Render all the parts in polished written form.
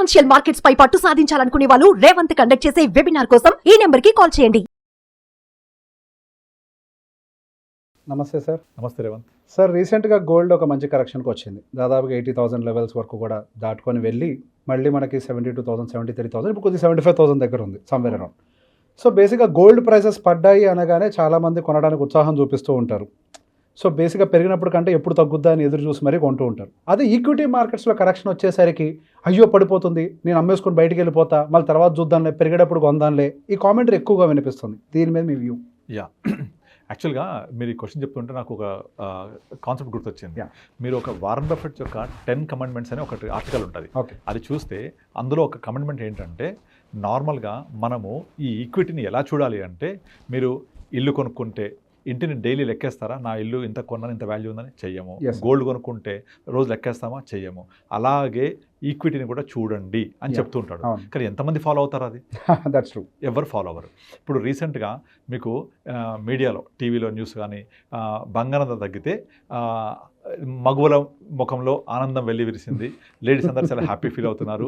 Financial markets పై పట్టు సాధించాలనుకునే వాళ్ళు Revanth conduct చేసే వెబినార్ కోసం ఈ నెంబర్ కి కాల్ చేయండి. నమస్తే సార్. నమస్తే రేవంత్ సార్, రీసెంట్గా గోల్డ్ ఒక మంచి కరెక్షన్కి వచ్చింది. దాదాపుగా 80,000 లెవెల్స్ వరకు కూడా దాటుకొని వెళ్ళి మళ్ళీ మనకి 72,000, 73,000, ఇప్పుడు కొద్దిగా 75,000 దగ్గర ఉంది సమ్వేర్ అరౌండ్. సో బేసిక్గా గోల్డ్ ప్రైసెస్ పడ్డాయి అనగానే చాలామంది కొనడానికి ఉత్సాహం చూపిస్తూ ఉంటారు. సో బేసిక్గా పెరిగినప్పుడు కంటే ఎప్పుడు తగ్గుద్దా అని ఎదురు చూసి మరీ కొంటూ ఉంటారు. అదే ఈక్విటీ మార్కెట్స్లో కరెక్షన్ వచ్చేసరికి అయ్యో పడిపోతుంది, నేను అమ్మేసుకొని బయటికి వెళ్ళిపోతా, మళ్ళీ తర్వాత చూద్దాంలే, పెరిగేటప్పుడు కొందాంలే, ఈ కామెంటరీ ఎక్కువగా వినిపిస్తుంది. దీని మీద మీ వ్యూ? యాక్చువల్గా మీరు ఈ క్వశ్చన్ చెప్తుంటే నాకు ఒక కాన్సెప్ట్ గుర్తొచ్చింది. మీరు ఒక వారన్ బఫెట్ యొక్క 10 కమిట్మెంట్స్ అని ఒకటి ఆర్టికల్ ఉంటుంది. అది చూస్తే అందులో ఒక కమిట్మెంట్ ఏంటంటే, నార్మల్గా మనము ఈ ఈక్విటీని ఎలా చూడాలి అంటే, మీరు ఇల్లు కొనుక్కుంటే ఇంటిని డైలీ లెక్కేస్తారా? నా ఇల్లు ఇంత కొన్నాను, ఇంత వాల్యూ ఉందని చెయ్యము. గోల్డ్ కొనుక్కుంటే రోజు లెక్కేస్తామా? చెయ్యము. అలాగే ఈక్విటీని కూడా చూడండి అని చెప్తుంటాడు. కానీ ఎంతమంది ఫాలో అవుతారు? అది దట్స్ ట్రూ, ఎవరు ఫాలో అవ్వరు. ఇప్పుడు రీసెంట్గా మీకు మీడియాలో, టీవీలో న్యూస్ కానీ, బంగారం తగ్గితే మగువల ముఖంలో ఆనందం వెళ్ళి విరిసింది, లేడీస్ అందరూ చాలా హ్యాపీ ఫీల్ అవుతున్నారు,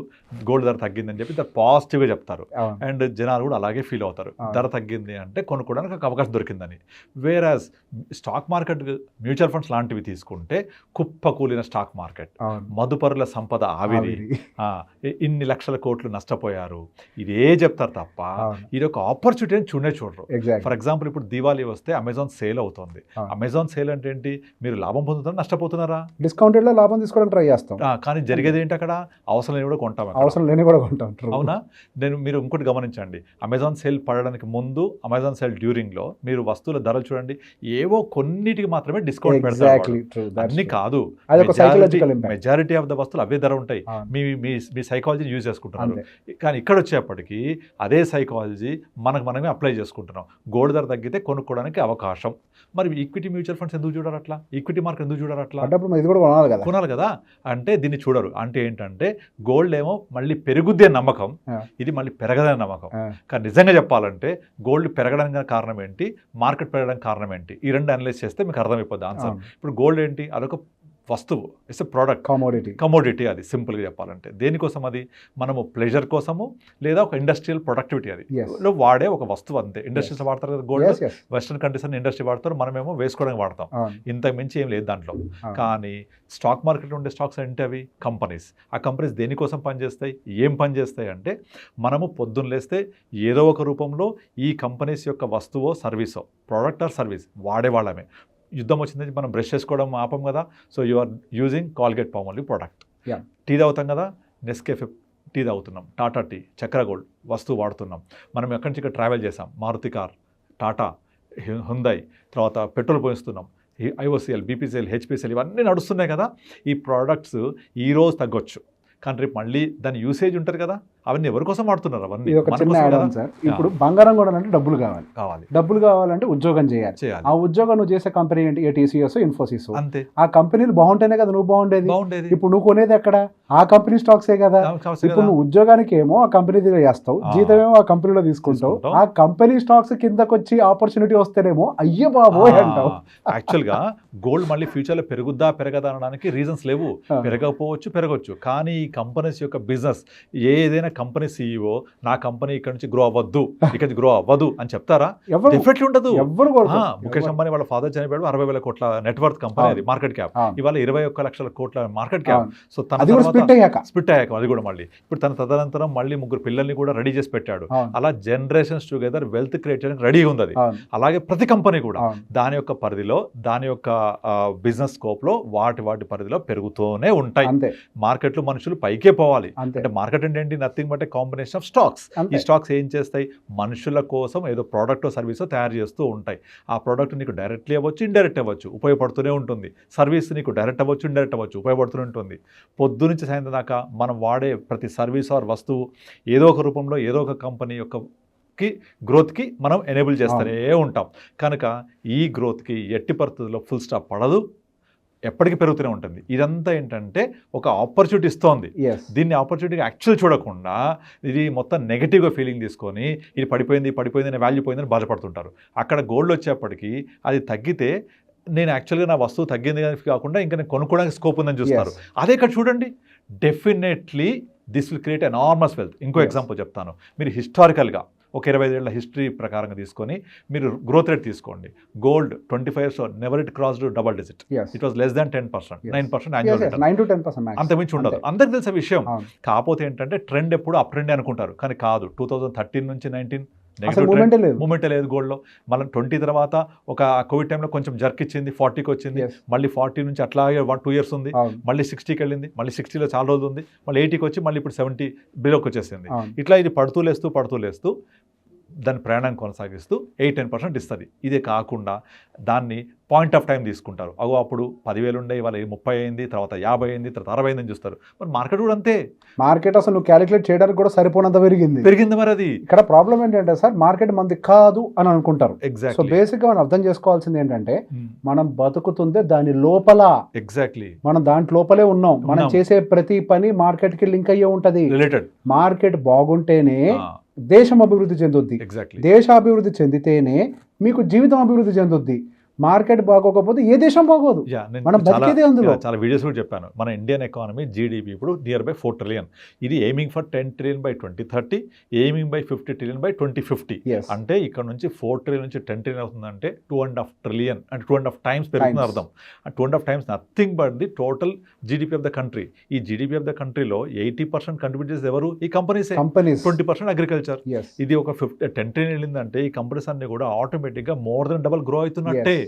గోల్డ్ ధర తగ్గిందని చెప్పి పాజిటివ్గా చెప్తారు. అండ్ జనాలు కూడా అలాగే ఫీల్ అవుతారు, ధర తగ్గింది అంటే కొనుక్కోవడానికి ఒక అవకాశం దొరికిందని. వేరాజ్ స్టాక్ మార్కెట్, మ్యూచువల్ ఫండ్స్ లాంటివి తీసుకుంటే కుప్పకూలిన స్టాక్ మార్కెట్, మదుపరుల సంపద ఆవిరి, ఇన్ని లక్షల కోట్లు నష్టపోయారు, ఇదే చెప్తారు తప్ప ఇది ఒక ఆపర్చునిటీ అని చూడరు. ఫర్ ఎగ్జాంపుల్, ఇప్పుడు దివాళీ వస్తే అమెజాన్ సేల్ అవుతుంది. అమెజాన్ సేల్ అంటే ఏంటి? మీరు లాభం పొందుతారా, నష్టపోతున్నారా? డిస్కౌంటెడ్లో లాభం తీసుకోవడానికి ట్రై చేస్తాం, కానీ జరిగేది ఏంటి? అక్కడ అవసరం లేని కూడా కొంటాం, అవసరం లేని కూడా కొంటాం. అవునా? మీరు ఇంకోటి గమనించండి, అమెజాన్ సేల్ పడడానికి ముందు, అమెజాన్ సేల్ డ్యూరింగ్లో మీరు వస్తువుల ధరలు చూడండి, ఏవో కొన్నిటికి మాత్రమే డిస్కౌంట్ పెడతారు, అన్ని కాదు. మెజారిటీ ఆఫ్ ద వస్తువులు అవే ధర ఉంటాయి. మీ సైకాలజీని యూజ్ చేసుకుంటున్నారు. కానీ ఇక్కడ వచ్చేప్పటికీ అదే సైకాలజీ మనమే అప్లై చేసుకుంటున్నాం. గోల్డ్ ధర తగ్గితే కొనుక్కోవడానికి అవకాశం. మరి ఈక్విటీ మ్యూచువల్ ఫండ్స్ ఎందుకు చూడారు అట్లా? ఈక్విటీ మార్కెట్ ఎందుకు చూడారు అట్లా? కొనాలి కదా. అంటే దీన్ని చూడరు. అంటే ఏంటంటే, గోల్డ్ ఏమో మళ్ళీ పెరుగుద్ది అని నమ్మకం, ఇది మళ్ళీ పెరగదని నమ్మకం. కానీ నిజంగా చెప్పాలంటే గోల్డ్ పెరగడానికి కారణం ఏంటి, మార్కెట్ పెరగడానికి కారణం ఏంటి, ఈ రెండు అనలైజ్ చేస్తే మీకు అర్థమైపోద్ది ఆన్సర్. ఇప్పుడు గోల్డ్ ఏంటి? అదొక వస్తువు, ఇట్స్ ఎ ప్రోడక్ట్, కమోడిటీ. అది సింపుల్గా చెప్పాలంటే దేనికోసం? అది మనము ప్లెజర్ కోసము, లేదా ఒక ఇండస్ట్రియల్ ప్రొడక్టివిటీ, అది వాడే ఒక వస్తువు అంతే. ఇండస్ట్రీస్ వాడతారు కదా గోల్డ్, వెస్ట్రన్ కంట్రీస్ అని ఇండస్ట్రీ వాడతారు, మనమేమో వేసుకోవడానికి వాడతాం, ఇంతకు మించి ఏం లేదు దాంట్లో. కానీ స్టాక్ మార్కెట్లో ఉండే స్టాక్స్ అంటే అవి కంపెనీస్. ఆ కంపెనీస్ దేనికోసం పనిచేస్తాయి, ఏం పనిచేస్తాయి అంటే, మనము పొద్దున్న లేస్తే ఏదో ఒక రూపంలో ఈ కంపెనీస్ యొక్క వస్తువో సర్వీసో, ప్రోడక్ట్ ఆర్ సర్వీస్ వాడేవాళ్ళమే. యుద్ధం వచ్చిందని మనం బ్రష్ చేసుకోవడం ఆపం కదా, so you are using Colgate Palmolive product. Tea తాగుతాం కదా, నెస్కేఫే టీ తాగుతున్నాం, టాటా టీ, చక్ర గోల్డ్ వస్తువు వాడుతున్నాం. మనం ఎక్కడి నుంచి ఇక్కడ ట్రావెల్ చేసాం, మారుతి కార్, టాటా, హుందాయ్, తర్వాత పెట్రోల్ పోయిస్తున్నాం, ఐఓసిఎల్, బీపీసీఎల్, హెచ్పిసిఎల్, ఇవన్నీ నడుస్తున్నాయి కదా. ఈ ప్రోడక్ట్స్ ఈరోజు తగ్గొచ్చు, కానీ రేపు మళ్ళీ దాని యూసేజ్ ఉంటుంది కదా. అవన్నీ ఎవరి కోసం వాడుతున్నారు? అవన్నీ ఇప్పుడు బంగారం కూడా అంటే డబ్బులు కావాలి. డబ్బులు కావాలంటే ఉద్యోగం చేయాలి. ఆ ఉద్యోగం నువ్వు చేసే కంపెనీ ఏంటి? టీసీఎస్, ఇన్ఫోసిస్. అంతే. ఆ కంపెనీలు బాగుంటేనే కదా నువ్వు బాగుండేది. ఇప్పుడు నువ్వు కొనేది ఎక్కడ? ఆ కంపెనీ స్టాక్సే కదా. ఇప్పుడు నువ్వు ఉద్యోగానికి ఏమో ఆ కంపెనీ చేస్తావు, జీతం ఏమో ఆ కంపెనీలో తీసుకుంటావు. ఆ కంపెనీ స్టాక్స్ కిందకు వచ్చి ఆపర్చునిటీ వస్తేనేమో అయ్యో బాబోయ్ అంటావు. యాక్చువల్గా గోల్డ్ మళ్ళీ ఫ్యూచర్లో పెరుగుద్దా పెరగదా అనడానికి రీజన్స్ లేవు. పెరగకపోవచ్చు, పెరగవచ్చు. కానీ ఈ కంపెనీస్ యొక్క బిజినెస్, ఏదైనా కంపెనీ సీఈఓ నా కంపెనీ ఇక్కడ నుంచి గ్రో అవ్వద్దు, ఇక్కడ గ్రో అవ్వదు అని చెప్తారా? డెఫినెట్లీ ఉండదు. ముఖేష్ అంబానీ వాళ్ళ ఫాదర్ చనిపోయాడు, 60,000 కోట్ల నెట్వర్త్ కంపెనీ, అది మార్కెట్ క్యాప్. ఇవాళ 21 లక్షల కోట్ల మార్కెట్ క్యాప్. సో తన స్ప్లిట్ అయ్యాక అది కూడా మళ్ళీ ఇప్పుడు తన తదనంతరం మళ్ళీ 3 పిల్లల్ని కూడా రెడీ చేసి పెట్టాడు. అలా జనరేషన్స్ టుగెదర్ వెల్త్ క్రియేట్ చేయడానికి రెడీ ఉంది అది. అలాగే ప్రతి కంపెనీ కూడా దాని యొక్క పరిధిలో, దాని యొక్క బిజినెస్ స్కోప్ లో వాటి పరిధిలో పెరుగుతూనే ఉంటాయి. మార్కెట్లో మనుషులు పైకే పోవాలి. అంటే మార్కెట్ అంటే ఏంటి? Nothing but combination of stocks. ఈ స్టాక్స్ ఏం చేస్తాయి? మనుషుల కోసం ఏదో ప్రోడక్ట్ సర్వీసో తయారు చేస్తూ ఉంటాయి. ఆ ప్రోడక్ట్ నీకు డైరెక్ట్లీ అవ్వచ్చు, ఇండైరెక్ట్ అవ్వచ్చు, ఉపయోగపడుతూనే ఉంటుంది. సర్వీస్ నీకు డైరెక్ట్ అవ్వచ్చు, ఇండైరెక్ట్ అవ్వచ్చు, ఉపయోగపడుతూనే ఉంటుంది. పొద్దు నుంచి సాయంత్రం దాకా మనం వాడే ప్రతి సర్వీస్ ఆర్ వస్తువు ఏదో ఒక రూపంలో ఏదో ఒక కంపెనీ యొక్క గ్రోత్కి మనం ఎనేబుల్ చేస్తూనే ఉంటాం. కనుక ఈ గ్రోత్కి ఎట్టి పరిస్థితుల్లో ఫుల్ స్టాప్ పడదు, ఎప్పటికీ పెరుగుతూనే ఉంటుంది. ఇదంతా ఏంటంటే ఒక ఆపర్చునిటీ ఇస్తోంది. దీన్ని ఆపర్చునిటీగా యాక్చువల్ చూడకుండా ఇది మొత్తం నెగిటివ్గా ఫీలింగ్ తీసుకొని ఇది పడిపోయింది అనే వాల్యూ పోయిందని బాధపడుతుంటారు. అక్కడ గోల్డ్ వచ్చేప్పటికీ అది తగ్గితే నేను యాక్చువల్గా నా వస్తువు తగ్గింది కాకుండా ఇంకా నేను కొనుక్కోవడానికి స్కోప్ ఉందని చూస్తారు. అదే ఇక్కడ చూడండి, definitely this will create enormous wealth. ఇంకో Yes. ఎగ్జాంపుల్ చెప్తాను. మీరు హిస్టారికల్గా ఒక 25 ఏళ్ల హిస్టరీ ప్రకారంగా తీసుకొని మీరు గ్రోత్ రేట్ తీసుకోండి. Gold 25 years never it crossed double digit. Yes. It was less than 10%, Yes. 9% Yes, annual yes, return. 9 to 10% max. అంతమించి ఉండదు. అంతే. అందరికి తెలిసే విషయం. అవును. కాకపోతే ఏంటంటే ట్రెండ్ ఎప్పుడు అప్ ట్రెండ్ అనుకుంటారు, కానీ కాదు. 2013 నుంచి 19 అసలు మూమెంటే లేదు. మూమెంటే లేదు గోల్డ్లో. మళ్ళీ 20 తర్వాత ఒక కోవిడ్ టైంలో కొంచెం జర్క్ ఇచ్చింది, 40కి వచ్చింది. Yes. మళ్ళీ 40 నుంచి అట్లాగే 2 years ఉంది. అవును. మళ్ళీ 60కి వెళ్ళింది, మళ్ళీ 60లో చాలా రోజులు ఉంది, మళ్ళీ 80కి వచ్చి మళ్ళీ ఇప్పుడు 70 బిలోకి వచ్చేసింది. అవును. ఇట్లా ఇది పడుతూ లేస్తూ దాని ప్రయాణం కొనసాగిస్తూ 8-10% ఇస్తుంది. ఇదే కాకుండా దాన్ని పాయింట్ ఆఫ్ టైం తీసుకుంటారు. అప్పుడు 10,000 ఉండే, ఇవాళ 30 అయింది, తర్వాత 50 అయింది, తర్వాత 60 అయిందని చూస్తారు. మరి మార్కెట్ కూడా అంతే మార్కెట్ అసలు నువ్వు క్యాలిక్యులేట్ చేయడానికి కూడా సరిపోనంత పెరిగింది. మరి అది ఇక్కడ ప్రాబ్లం ఏంటంటే సార్, మార్కెట్ మంది కాదు అని అనుకుంటారు. సో ఎగ్జాక్ట్లీ బేసిక్ గా మనం అర్థం చేసుకోవాల్సింది ఏంటంటే, మనం బతుకుతుందే దాని లోపల, ఎగ్జాక్ట్లీ మనం దాంట్ లోపలే ఉన్నాం. మనం ఉన్నాం. చేసే ప్రతి పని మార్కెట్ కి లింక్ అయ్యే ఉంటది. రిలేటెడ్. మార్కెట్ బాగుంటేనే దేశం అభివృద్ధి చెందుద్ది. ఎగ్జాక్ట్లీ. దేశ అభివృద్ధి చెందితేనే మీకు జీవితం అభివృద్ధి చెందుద్ది. మార్కెట్ బాగోకపోతే ఏ దేశం బాగోదు. మనం బతికేదే అందులో. చాలా వీడియోస్ కూడా చెప్పాను. మన ఇండియన్ ఎకానమీ జీడిపి ఇప్పుడు నియర్ బై 4 trillion. ఇది aiming for 10 trillion by 2030, aiming by 50 trillion by 2050. Yes. అంటే ఇక్కడ నుంచి 4 trillion నుంచి 10 trillion అవుతుందంటే 2.5 trillion, అంటే 2.5 times పెరుగుతుంది అర్థం. 2.5 times nothing but the total GDP of the country. ఈ జీడిపి ఆఫ్ ద కంట్రీలో 80% కంట్రిబ్యూట్ చేసేది ఎవరు? ఈ కంపెనీస్. 20% అగ్రికల్చర్. ఇది ఒక 10 trillion వెళ్ళిందంటే ఈ కంపెనీస్ అన్ని కూడా ఆటోమేటిక్గా మోర్ దెన్ డబల్ గ్రో అవుతున్నట్టే.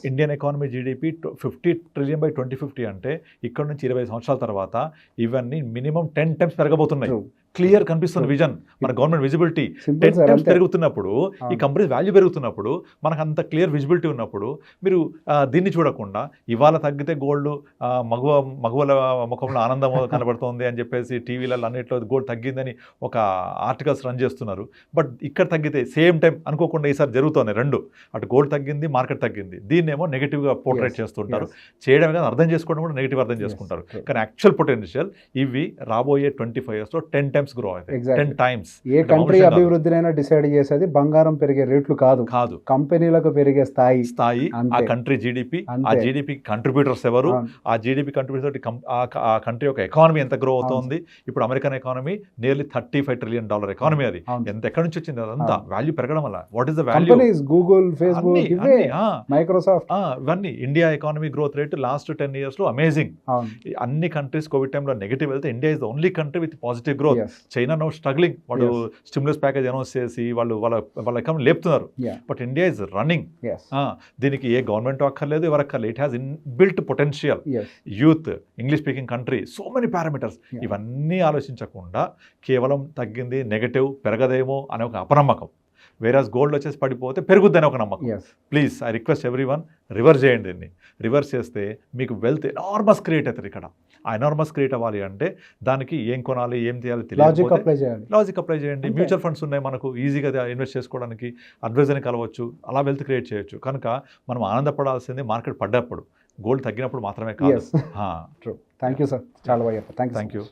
Indian economy GDP 50 trillion by 2050 అంటే ఇక్కడ నుంచి 20 సంవత్సరాల తర్వాత ఇవన్నీ మినిమం 10 times పెరగబోతున్నాయి. క్లియర్ కనిపిస్తుంది విజన్. మన గవర్నమెంట్ విజిబిలిటీ 10 times పెరుగుతున్నప్పుడు, ఈ కంపెనీస్ వాల్యూ పెరుగుతున్నప్పుడు, మనకు అంత క్లియర్ విజిబిలిటీ ఉన్నప్పుడు మీరు దీన్ని చూడకుండా ఇవాళ తగ్గితే గోల్డ్ మగవల ముఖంలో ఆనందం కనబడుతోంది అని చెప్పేసి టీవీలలో అన్నిట్లో గోల్డ్ తగ్గిందని ఒక ఆర్టికల్స్ రన్ చేస్తున్నారు. బట్ ఇక్కడ తగ్గితే సేమ్ టైం అనుకోకుండా ఈసారి జరుగుతుంది రెండు. అటు గోల్డ్ తగ్గింది, మార్కెట్ తగ్గింది. దీన్నేమో నెగిటివ్గా పోర్ట్రేట్ చేస్తుంటారు. చేయడమే కాదు, అర్థం చేసుకోవడం కూడా నెగిటివ్ అర్థం చేసుకుంటారు. కానీ యాక్చువల్ పొటెన్షియల్ ఇవి రాబోయే 25 yearsలో 10 times గ్రో అవుతాయి. 10 times. ఏ కంట్రీ అభివృద్ధినైనా డిసైడ్ చేసేది బంగారం పెరిగే రేట్లు కాదు, కంపెనీలకు పెరిగే స్థాయి. ఆ కంట్రీ జీడిపి, ఆ జీడిపి కంట్రిబ్యూటర్స్ ఎవరు, ఆ జీడిపి కంట్రిబ్యూటర్ తోటి ఆ కంట్రీ యొక్క ఎకానమీ ఎంత గ్రో అవుతోంది. ఇప్పుడు American economy nearly $35 trillion economy. అది ఎక్కడి నుంచి వచ్చింది? అదంతా వాల్యూ పెరగడం వల్ల. What is the value? Google, Facebook, Microsoft, ఇవన్నీ. India economy growth rate last 10 yearsలో అమేజింగ్. అన్ని కంట్రీస్ కోవిడ్ టైంలో నెగిటివ్ వెళ్తే India is the only country with positive growth. China no struggling. వాళ్ళు స్టిమ్యులస్ ప్యాకేజ్ అనౌన్స్ చేసి వాళ్ళ ఎకానమీ లేపుతున్నారు. But India is running. దీనికి ఏ గవర్నమెంట్ అక్కర్లేదు, ఎవరక్కర్లేదు. It has in built potential. Youth, English speaking country, so many parameters. ఇవన్నీ ఆలోచించకుండా కేవలం తగ్గింది, నెగటివ్, పెరగదేమో అనే ఒక అపనమ్మకం. వేరాస్ గోల్డ్ వచ్చేసి పడిపోతే పెరుగుద్దని ఒక నమ్మకం. Please I request everyone, reverse చేయండి దీన్ని. రివర్స్ చేస్తే మీకు వెల్త్ ఎనార్మస్ క్రియేట్ అవుతుంది. ఇక్కడ ఆ ఎనార్మస్ క్రియేట్ అవ్వాలి అంటే దానికి ఏం కొనాలి, ఏం చేయాలి తెలియదు. లాజిక్ అప్లై చేయండి. మ్యూచువల్ ఫండ్స్ ఉన్నాయి మనకు, ఈజీగా ఇన్వెస్ట్ చేసుకోవడానికి. అడ్వైజర్ని కలవచ్చు, అలా వెల్త్ క్రియేట్ చేయొచ్చు. కనుక మనం ఆనందపడాల్సింది మార్కెట్ పడ్డప్పుడు, గోల్డ్ తగ్గినప్పుడు మాత్రమే కాదు. థ్యాంక్ యూ సార్, చాలా బాగా చెప్పారు. Thank you.